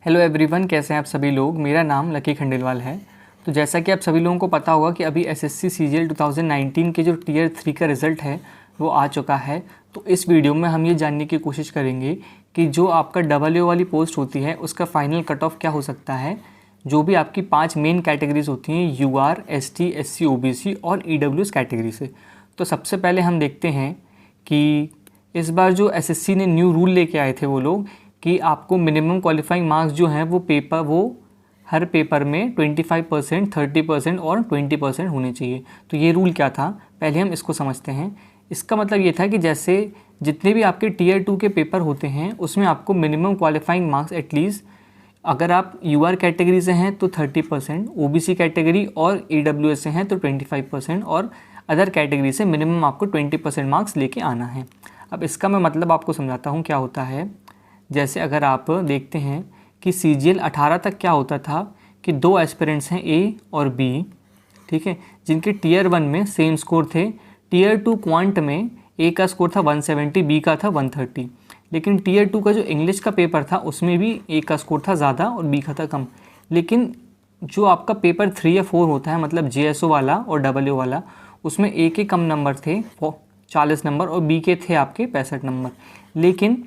Hello everyone, कैसे हैं आप सभी लोग। मेरा नाम लकी खंडेलवाल है। तो जैसा कि आप सभी लोगों को पता होगा कि अभी एसएससी सीजीएल 2019 के जो टियर 3 का रिज़ल्ट है वो आ चुका है। तो इस वीडियो में हम ये जानने की कोशिश करेंगे कि जो आपका डबल वाली पोस्ट होती है उसका फाइनल कट ऑफ क्या हो सकता है। जो भी आपकी 5 मेन कैटेगरीज होती हैं, यूआर, एसटी, एससी, ओबीसी और ईडब्ल्यूएस कैटेगरी से। तो सबसे पहले हम देखते हैं कि इस बार जो एसएससी ने न्यू रूल लेके आए थे वो लोग कि आपको मिनिमम क्वालिफाइंग मार्क्स जो हैं वो हर पेपर में 25%, 30% और 20% होने चाहिए। तो ये रूल क्या था, पहले हम इसको समझते हैं। इसका मतलब ये था कि जैसे जितने भी आपके टियर 2 के पेपर होते हैं उसमें आपको मिनिमम क्वालिफाइंग मार्क्स एटलीस्ट, अगर आप यूआर कैटेगरी से हैं तो 30%, ओबीसी कैटेगरी और ईडब्ल्यूएस से हैं तो 25% और अदर कैटेगरी से मिनिमम आपको 20% मार्क्स लेके आना है। अब इसका मैं मतलब आपको समझाता हूँ क्या होता है। जैसे अगर आप देखते हैं कि सीजीएल 18 तक क्या होता था कि 2 एस्पिरेंट्स हैं ए और बी, ठीक है, जिनके टियर 1 में सेम स्कोर थे। टियर 2 क्वांट में ए का स्कोर था 170, बी का था 130। लेकिन टियर 2 का जो इंग्लिश का पेपर था उसमें भी ए का स्कोर था ज़्यादा और बी का था कम। लेकिन जो आपका पेपर 3 या 4 होता है, मतलब जेएसओ वाला और डबलयू वाला, उसमें ए के कम नंबर थे 40 नंबर और बी के थे आपके 65 नंबर। लेकिन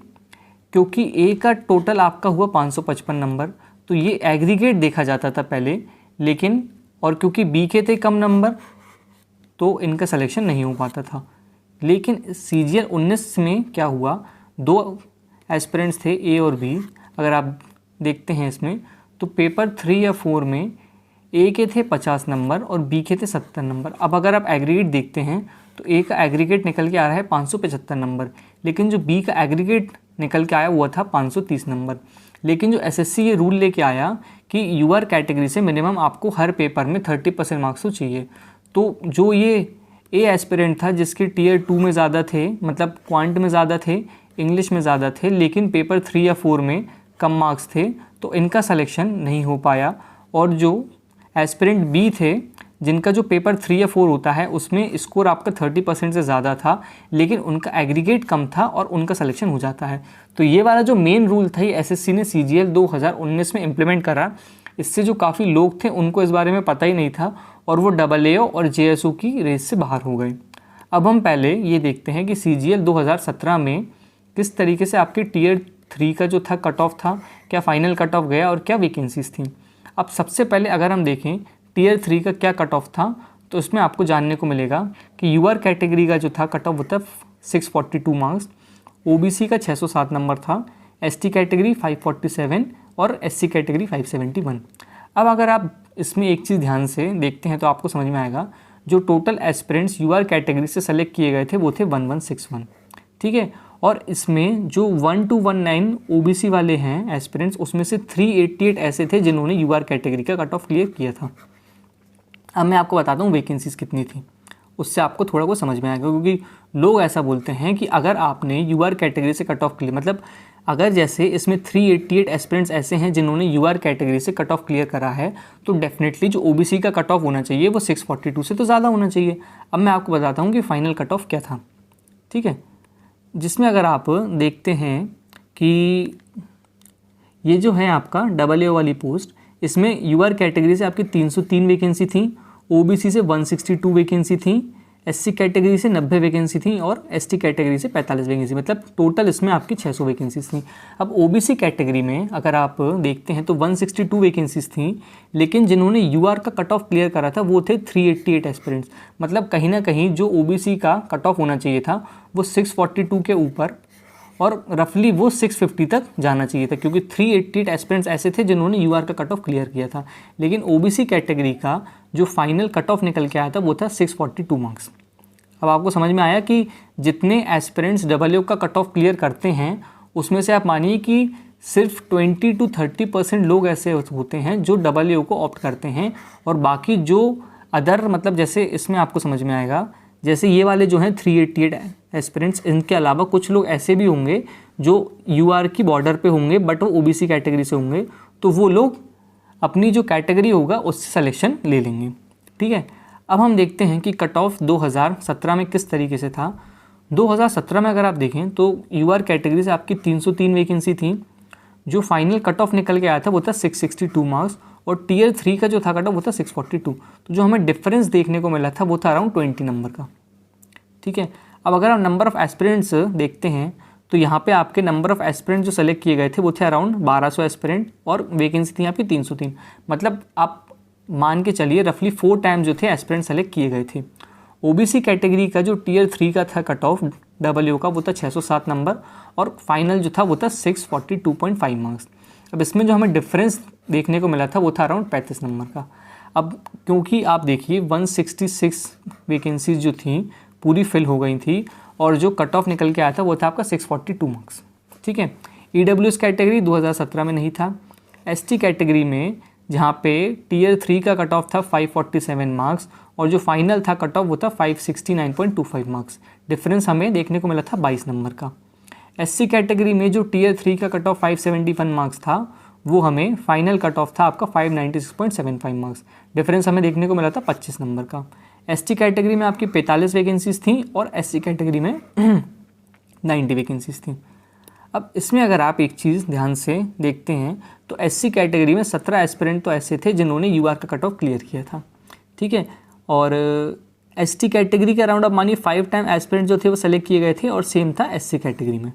क्योंकि ए का टोटल आपका हुआ 555 नंबर, तो ये एग्रीगेट देखा जाता था पहले। लेकिन और क्योंकि बी के थे कम नंबर तो इनका सिलेक्शन नहीं हो पाता था। लेकिन सीजीएल 19 में क्या हुआ, 2 एस्पिरेंट्स थे ए और बी। अगर आप देखते हैं इसमें तो पेपर 3 या 4 में ए के थे 50 नंबर और बी के थे 70 नंबर। अब अगर आप एग्रीगेट देखते हैं तो ए का एग्रीगेट निकल के आ रहा है 575 नंबर, लेकिन जो बी का एग्रीगेट निकल के आया हुआ था 530 नंबर। लेकिन जो एसएससी ये रूल लेके आया कि यूआर कैटेगरी से मिनिमम आपको हर पेपर में 30% मार्क्स तो चाहिए। तो जो ये ए एस्पिरेंट था जिसके टियर 2 में ज़्यादा थे, मतलब क्वांट में ज़्यादा थे, इंग्लिश में ज़्यादा थे, लेकिन पेपर 3 या 4 में कम मार्क्स थे, तो इनका सिलेक्शन नहीं हो पाया। और जो एस्पिरेंट बी थे जिनका जो पेपर 3 या 4 होता है उसमें स्कोर आपका 30% से ज़्यादा था, लेकिन उनका एग्रीगेट कम था और उनका सिलेक्शन हो जाता है। तो ये वाला जो मेन रूल था ये एसएससी ने सीजीएल 2019 में इम्प्लीमेंट करा। इससे जो काफ़ी लोग थे उनको इस बारे में पता ही नहीं था और वो डबलएओ और जेएसओ की रेस से बाहर हो गए। अब हम पहले ये देखते हैं कि सीजीएल 2017 में किस तरीके से आपके टियर 3 का जो था कट ऑफ था, क्या फाइनल कट ऑफ गया और क्या वैकेंसीज थी। अब सबसे पहले अगर हम देखें टियर 3 का क्या कट ऑफ था, तो इसमें आपको जानने को मिलेगा कि यूआर कैटेगरी का जो था कट ऑफ वो था 642 मार्क्स, ओबीसी का 607 नंबर था, एसटी कैटेगरी 547 और एससी कैटेगरी 571। अब अगर आप इसमें एक चीज़ ध्यान से देखते हैं तो आपको समझ में आएगा, जो टोटल एस्पिरेंट्स यूआर कैटेगरी से सेलेक्ट किए गए थे वो थे 1161, ठीक है। और इसमें जो 1219 ओबीसी वाले हैं एस्पिरेंट्स, उसमें से 388 ऐसे थे जिन्होंने यूआर कैटेगरी का कट ऑफ क्लियर किया था। अब मैं आपको बताता हूँ वैकेंसीज़ कितनी थी, उससे आपको थोड़ा बहुत समझ में आएगा। क्योंकि लोग ऐसा बोलते हैं कि अगर आपने यूआर कैटेगरी से कट ऑफ क्लियर, मतलब अगर जैसे इसमें 388 एस्पिरेंट्स ऐसे हैं जिन्होंने यूआर कैटेगरी से कट ऑफ क्लियर करा है, तो डेफिनेटली जो ओबीसी का कट ऑफ होना चाहिए वो 642 से तो ज़्यादा होना चाहिए। अब मैं आपको बताता हूँ कि फाइनल कट ऑफ क्या था, ठीक है। जिसमें अगर आप देखते हैं कि ये जो है आपका डबलएओ वाली पोस्ट, इसमें यूआर कैटेगरी से आपकी 303 वैकेंसी थी, ओबीसी से 162 वैकेंसी थी, एससी कैटेगरी से 90 वैकेंसी थी और एसटी कैटेगरी से 45 वैकेंसी, मतलब टोटल इसमें आपकी 600 वैकेंसीज थी। अब ओबीसी कैटेगरी में अगर आप देखते हैं तो 162 वैकेंसीज थी, लेकिन जिन्होंने यूआर का कट ऑफ क्लियर करा था वो थे 388 एस्पिरेंट्स। मतलब कहीं ना कहीं जो ओबीसी का कट ऑफ होना चाहिए था वो 642 के ऊपर और रफली वो 650 तक जाना चाहिए था, क्योंकि 388 एस्पिरेंट्स ऐसे थे जिन्होंने यूआर का कट ऑफ क्लियर किया था। लेकिन ओबीसी कैटेगरी का जो फाइनल कट ऑफ निकल के आया था वो था 642 मार्क्स। अब आपको समझ में आया कि जितने एस्पिरेंट्स डबलएओ का कट ऑफ क्लियर करते हैं उसमें से आप मानिए कि सिर्फ 20 to 30% लोग ऐसे होते हैं जो डबलएओ को ऑप्ट करते हैं, और बाकी जो अदर, मतलब जैसे इसमें आपको समझ में आएगा, जैसे ये वाले जो हैं 388 एस्पिरेंट्स, इनके अलावा कुछ लोग ऐसे भी होंगे जो यूआर की बॉर्डर पे होंगे बट वो ओबीसी कैटेगरी से होंगे, तो वो लोग अपनी जो कैटेगरी होगा उससे सिलेक्शन ले लेंगे, ठीक है। अब हम देखते हैं कि कट ऑफ 2017 में किस तरीके से था। 2017 में अगर आप देखें तो यूआर कैटेगरी से आपकी 303 वैकेंसी थी, जो फाइनल कट ऑफ निकल के आया था वो था 662 मार्क्स और टीयर 3 का जो था कट ऑफ वो था 642। तो जो हमें डिफरेंस देखने को मिला था वो था अराउंड 20 नंबर का। ठीक है, अब अगर आप नंबर ऑफ़ एस्पिरेंट्स देखते हैं तो यहाँ पे आपके नंबर ऑफ़ एस्पिरेंट जो सेलेक्ट किए गए थे वो थे अराउंड 1200 एस्पिरेंट और वैकेंसी थी आपकी 303। मतलब आप मान के चलिए रफली 4 टाइम जो थे एस्पिरेंट सेलेक्ट किए गए थे। ओबीसी कैटेगरी का जो टीयर 3 का था कट ऑफ डब्ल्यू का वो था 607 नंबर और फाइनल जो था वो था 642.5 मार्क्स। अब इसमें जो हमें डिफरेंस देखने को मिला था वो था अराउंड 35 नंबर का। अब क्योंकि आप देखिए 166 वैकेंसीज जो थी पूरी फिल हो गई थी और जो कट ऑफ निकल के आया था वो था आपका 642 मार्क्स। ठीक है, ईडब्ल्यूएस कैटेगरी 2017 में नहीं था। एसटी कैटेगरी में जहाँ पे टीयर 3 का कट ऑफ था 547 मार्क्स और जो फाइनल था कट ऑफ वो था 569.25 मार्क्स। डिफरेंस हमें देखने को मिला था 22 नंबर का। एससी कैटेगरी में जो टीयर 3 का कट ऑफ 571 मार्क्स था वो हमें फाइनल कट ऑफ था आपका 596.75 मार्क्स। डिफरेंस हमें देखने को मिला था 25 नंबर का। एसटी कैटेगरी में आपकी 45 वैकेंसीज थी और एससी कैटेगरी में 90 वैकेंसीज थी। अब इसमें अगर आप एक चीज़ ध्यान से देखते हैं तो एससी कैटेगरी में 17 एस्पिरेंट तो ऐसे थे जिन्होंने यूआर का कट ऑफ क्लियर किया था। ठीक है, और एसटी कैटेगरी के अराउंड आप मानिए 5 टाइम एस्पिरेंट जो थे वो सेलेक्ट किए गए थे और सेम था एससी कैटेगरी में।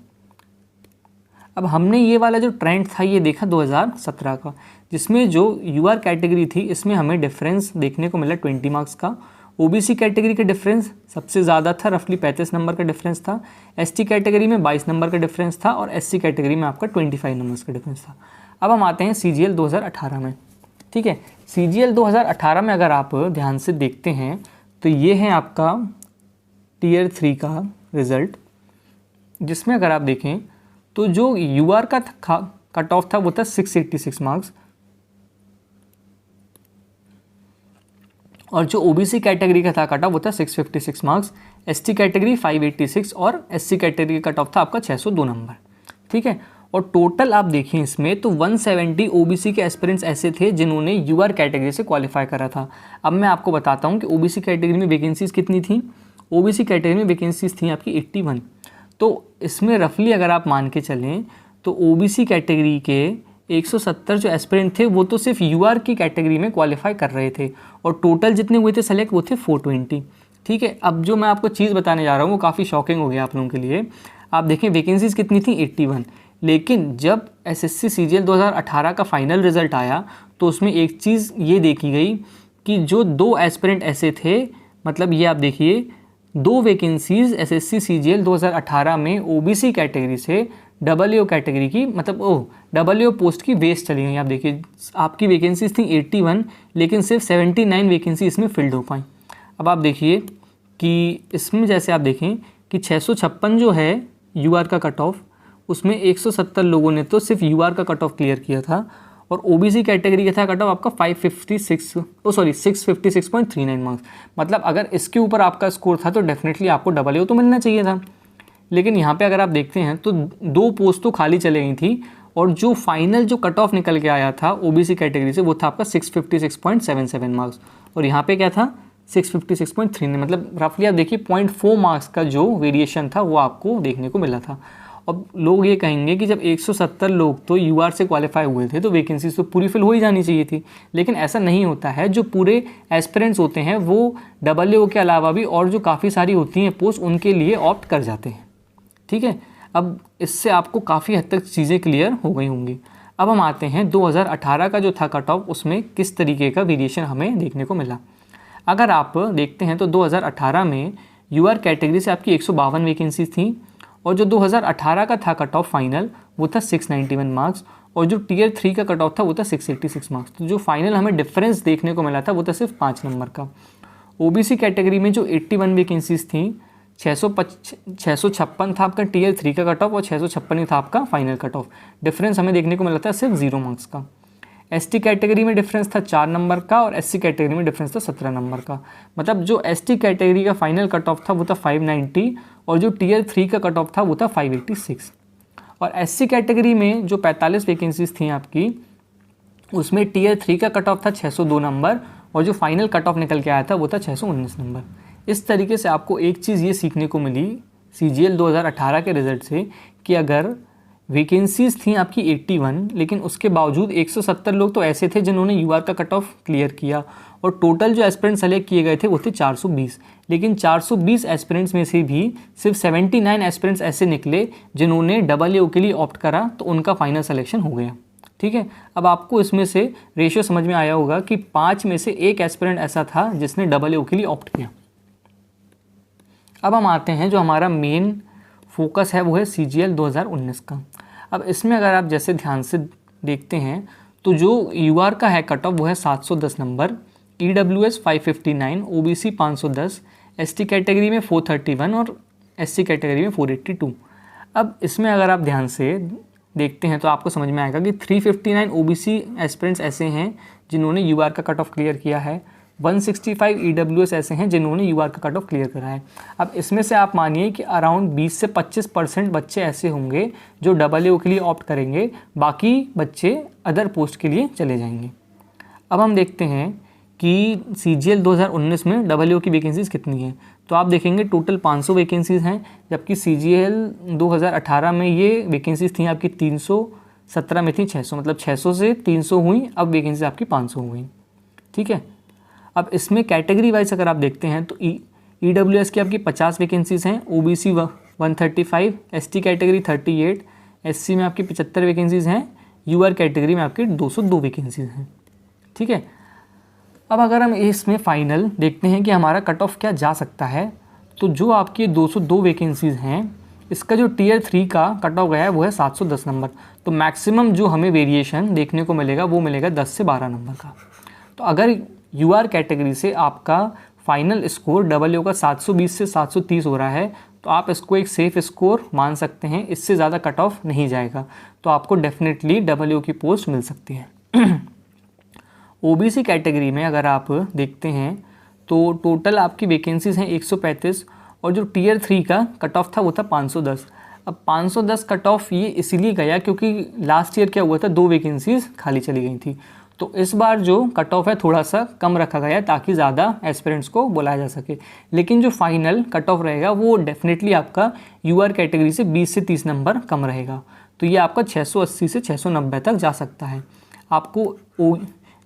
अब हमने ये वाला जो ट्रेंड था ये देखा 2017 का, जिसमें जो यूआर कैटेगरी थी इसमें हमें डिफरेंस देखने को मिला 20 मार्क्स का। ओबीसी कैटेगरी का डिफरेंस सबसे ज़्यादा था, रफली 35 नंबर का डिफरेंस था। एसटी कैटेगरी में 22 नंबर का डिफरेंस था और एससी कैटेगरी में आपका 25 नंबर्स का डिफरेंस था। अब हम आते हैं सीजीएल 2018 में। ठीक है, सीजीएल 2018 में अगर आप ध्यान से देखते हैं तो ये है आपका टीयर 3 का रिज़ल्ट, जिसमें अगर आप देखें तो जो यूआर का कट ऑफ था वो था 686 मार्क्स और जो ओबीसी कैटेगरी का था कट ऑफ वो था 656 मार्क्स। एसटी कैटेगरी 586 और एससी कैटेगरी का कट ऑफ था आपका 602 नंबर। ठीक है, और टोटल आप देखें इसमें तो 170 ओबीसी के एस्पिरेंट्स ऐसे थे जिन्होंने यूआर कैटेगरी से क्वालिफाई करा था। अब मैं आपको बताता हूँ कि ओबीसी कैटेगरी में वैकेंसीज़ कितनी थी। ओबीसी कैटेगरी में वैकेंसीज़ थी आपकी 81। तो इसमें रफली अगर आप मान के चलें तो ओबीसी कैटेगरी के 170 जो एस्पिरेंट थे वो तो सिर्फ यूआर की कैटेगरी में क्वालिफाई कर रहे थे और टोटल जितने हुए थे सेलेक्ट वो थे 420। ठीक है, अब जो मैं आपको चीज़ बताने जा रहा हूँ वो काफ़ी शॉकिंग हो गया आप लोगों के लिए। आप देखें वैकेंसीज़ कितनी थी 81, लेकिन जब एसएससी सीजीएल 2018 का फाइनल रिजल्ट आया तो उसमें एक चीज़ ये देखी गई कि जो 2 एस्पिरेंट ऐसे थे, मतलब ये आप देखिए 2 वैकेंसीज़ एसएससी सीजीएल 2018 में ओबीसी कैटेगरी से डब्ल्यू कैटेगरी की, मतलब डब्ल्यू पोस्ट की वेस्ट चली गई। आप देखिए आपकी वैकेंसीज थी 81 लेकिन सिर्फ 79 वैकेंसी इसमें फिल्ड हो पाई। अब आप देखिए कि इसमें जैसे आप देखें कि 656 जो है यूआर का कट ऑफ, उसमें 170 लोगों ने तो सिर्फ यूआर का कट ऑफ क्लियर किया था और ओबीसी कैटेगरी का था कट ऑफ आपका 656.39 मार्क्स। मतलब अगर इसके ऊपर आपका स्कोर था तो डेफिनेटली आपको डब्ल्यू तो मिलना चाहिए था। लेकिन यहाँ पे अगर आप देखते हैं तो 2 पोस्ट तो खाली चले गई थी और जो फाइनल जो कट ऑफ निकल के आया था ओबीसी कैटेगरी से वो था आपका 656.77 मार्क्स और यहाँ पे क्या था 656.39। मतलब रफली आप देखिए 0.4 मार्क्स का जो वेरिएशन था वो आपको देखने को मिला था। अब लोग ये कहेंगे कि जब 170 लोग तो यूआर से क्वालिफाई हुए थे तो वैकेंसीज तो पूरी फिल हो ही जानी चाहिए थी, लेकिन ऐसा नहीं होता है। जो पूरे एस्पिरेंट्स होते हैं वो डब्ल्यू के अलावा भी और जो काफ़ी सारी होती हैं पोस्ट उनके लिए ऑप्ट कर जाते हैं। ठीक है, अब इससे आपको काफ़ी हद तक चीज़ें क्लियर हो गई होंगी। अब हम आते हैं 2018 का जो था कट ऑफ, उसमें किस तरीके का वेरिएशन हमें देखने को मिला। अगर आप देखते हैं तो 2018 में यूआर कैटेगरी से आपकी 152 वैकेंसीज थी और जो 2018 का था कट ऑफ फाइनल वो था 691 मार्क्स और जो टीयर 3 का कट ऑफ था वो था 686 मार्क्स। तो जो फाइनल हमें डिफरेंस देखने को मिला था वो था सिर्फ 5 नंबर का। ओबीसी कैटेगरी में जो 81 वैकेंसीज थी 656 था आपका टीयर 3 का कट ऑफ और 656 ही था आपका फाइनल कट ऑफ। डिफरेंस हमें देखने को मिला था सिर्फ 0 मार्क्स का। एसटी कैटेगरी में डिफरेंस था 4 नंबर का और एससी कैटेगरी में डिफरेंस था 17 नंबर का। मतलब जो एसटी कैटेगरी का फाइनल कट ऑफ था वो था 590 और जो टीयर 3 का कट ऑफ था वो था 586। और एससी कैटेगरी में जो 45 वैकेंसीज थी आपकी उसमें टीयर 3 का कट ऑफ था 602 नंबर और जो फाइनल कट ऑफ निकल के आया था वो था 619 नंबर। इस तरीके से आपको एक चीज़ ये सीखने को मिली सीजीएल 2018 के रिज़ल्ट से कि अगर वैकेंसीज़ थी आपकी 81, लेकिन उसके बावजूद 170 लोग तो ऐसे थे जिन्होंने यूआर का कट ऑफ क्लियर किया, और टोटल जो एस्पिरेंट सेलेक्ट किए गए थे वो थे 420। लेकिन 420 एस्पिरेंट्स में से भी सिर्फ 79 एस्पिरेंट्स ऐसे निकले जिन्होंने AA के लिए ऑप्ट करा, तो उनका फाइनल सिलेक्शन हो गया। ठीक है, अब आपको इसमें से रेशियो समझ में आया होगा कि 5 में से 1 एस्पिरेंट ऐसा था जिसने AA के लिए ऑप्ट किया। अब हम आते हैं जो हमारा मेन फोकस है वो है CGL 2019 का। अब इसमें अगर आप जैसे ध्यान से देखते हैं तो जो UR का है कट ऑफ वो है 710 number, EWS 559, OBC 510, ST category में 431 और SC कैटेगरी में 482। अब इसमें अगर आप ध्यान से देखते हैं तो आपको समझ में आएगा कि 359 OBC एस्पिरेंट्स ऐसे हैं जिन्होंने UR का कट ऑफ क्लियर किया है, 165 EWS ऐसे हैं जिन्होंने UR का कट ऑफ क्लियर करा है। अब इसमें से आप मानिए कि अराउंड 20 से 25% बच्चे ऐसे होंगे जो AA के लिए ऑप्ट करेंगे, बाकी बच्चे अदर पोस्ट के लिए चले जाएंगे। अब हम देखते हैं कि CGL 2019 में AA की वैकेंसीज़ कितनी हैं। तो आप देखेंगे टोटल 500 वैकेंसीज़ हैं, जबकि CGL 2018 में ये वैकेंसीज़ थी आपकी 317 में थी 600, मतलब 600 से 300 हुई, अब वैकेंसीज आपकी 500 हुई। ठीक है, अब इसमें कैटेगरी वाइज अगर आप देखते हैं तो EWS की आपकी 50 वैकेंसीज़ हैं, OBC 135, ST कैटेगरी 38, SC में आपकी 75 वैकेंसीज़ हैं, UR कैटेगरी में आपकी 202 वैकेंसीज़ हैं। ठीक है, अब अगर हम इसमें फाइनल देखते हैं कि हमारा कट ऑफ क्या जा सकता है, तो जो आपकी 202 वैकेंसीज़ हैं इसका जो Tier 3 का कट ऑफ गया है वो है 710 नंबर। तो मैक्सिमम जो हमें वेरिएशन देखने को मिलेगा वो मिलेगा 10 से 12 नंबर का। तो अगर UR कैटेगरी से आपका फाइनल स्कोर AA का 720 से 730 हो रहा है तो आप इसको एक सेफ स्कोर मान सकते हैं, इससे ज़्यादा कट ऑफ नहीं जाएगा, तो आपको डेफिनेटली AA की पोस्ट मिल सकती है। OBC कैटेगरी में अगर आप देखते हैं तो टोटल आपकी वैकेंसीज़ हैं 135, और जो Tier 3 का कट ऑफ था वो था 510। अब 510 कट ऑफ ये इसीलिए गया क्योंकि लास्ट ईयर क्या हुआ था, 2 वैकेंसीज़ खाली चली गई थी, तो इस बार जो कट ऑफ है थोड़ा सा कम रखा गया है ताकि ज़्यादा एस्पिरेंट्स को बुलाया जा सके। लेकिन जो फाइनल कट ऑफ रहेगा वो डेफिनेटली आपका UR कैटेगरी से 20 से 30 नंबर कम रहेगा, तो ये आपका 680 से 690 तक जा सकता है। आपको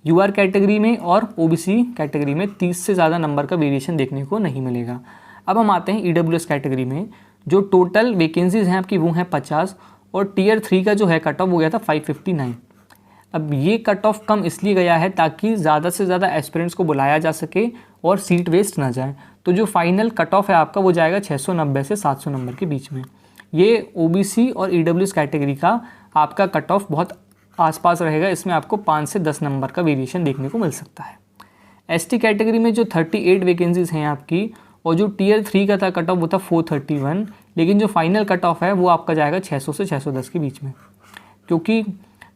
UR कैटेगरी में और OBC कैटेगरी में 30 से ज़्यादा नंबर का वेरिएशन देखने को नहीं मिलेगा। अब हम आते हैं EWS कैटेगरी में, जो टोटल वैकेंसीज़ हैं आपकी वो हैं 50, और Tier 3 का जो है कट ऑफ हो गया था 559। अब ये कट ऑफ कम इसलिए गया है ताकि ज़्यादा से ज़्यादा एस्पिरेंट्स को बुलाया जा सके और सीट वेस्ट ना जाए। तो जो फाइनल कट ऑफ है आपका वो जाएगा 690 से 700 नंबर के बीच में। ये OBC और EWS कैटेगरी का आपका कट ऑफ बहुत आसपास रहेगा, इसमें आपको 5 से 10 नंबर का वेरिएशन देखने को मिल सकता है। ST कैटेगरी में जो 38 वैकेंसीज़ हैं आपकी, और जो Tier 3 का था कट ऑफ वो था 431, लेकिन जो फाइनल कट ऑफ है वो आपका जाएगा 600 से 610 के बीच में। क्योंकि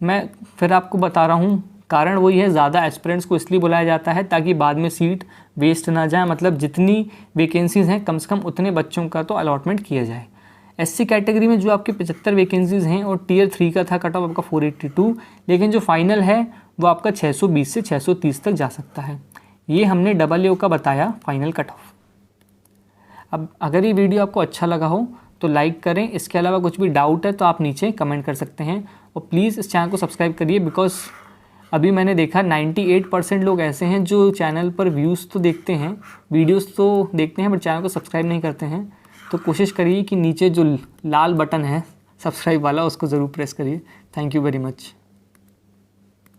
मैं फिर आपको बता रहा हूँ, कारण वही है, ज़्यादा एस्पिरेंट्स को इसलिए बुलाया जाता है ताकि बाद में सीट वेस्ट ना जाए, मतलब जितनी वैकेंसीज़ हैं कम से कम उतने बच्चों का तो अलॉटमेंट किया जाए। SC कैटेगरी में जो आपकी 75 वैकेंसीज़ हैं और Tier 3 का था कट ऑफ आपका 482, लेकिन जो फाइनल है वो आपका 620 से 630 तक जा सकता है। ये हमने AA का बताया फाइनल कट ऑफ। अब अगर ये वीडियो आपको अच्छा लगा हो तो लाइक करें, इसके अलावा कुछ भी डाउट है तो आप नीचे कमेंट कर सकते हैं, और प्लीज़ इस चैनल को सब्सक्राइब करिए, बिकॉज अभी मैंने देखा 98% लोग ऐसे हैं जो चैनल पर व्यूज़ तो देखते हैं, वीडियोस तो देखते हैं, बट चैनल को सब्सक्राइब नहीं करते हैं। तो कोशिश करिए कि नीचे जो लाल बटन है सब्सक्राइब वाला उसको ज़रूर प्रेस करिए। Thank you very much.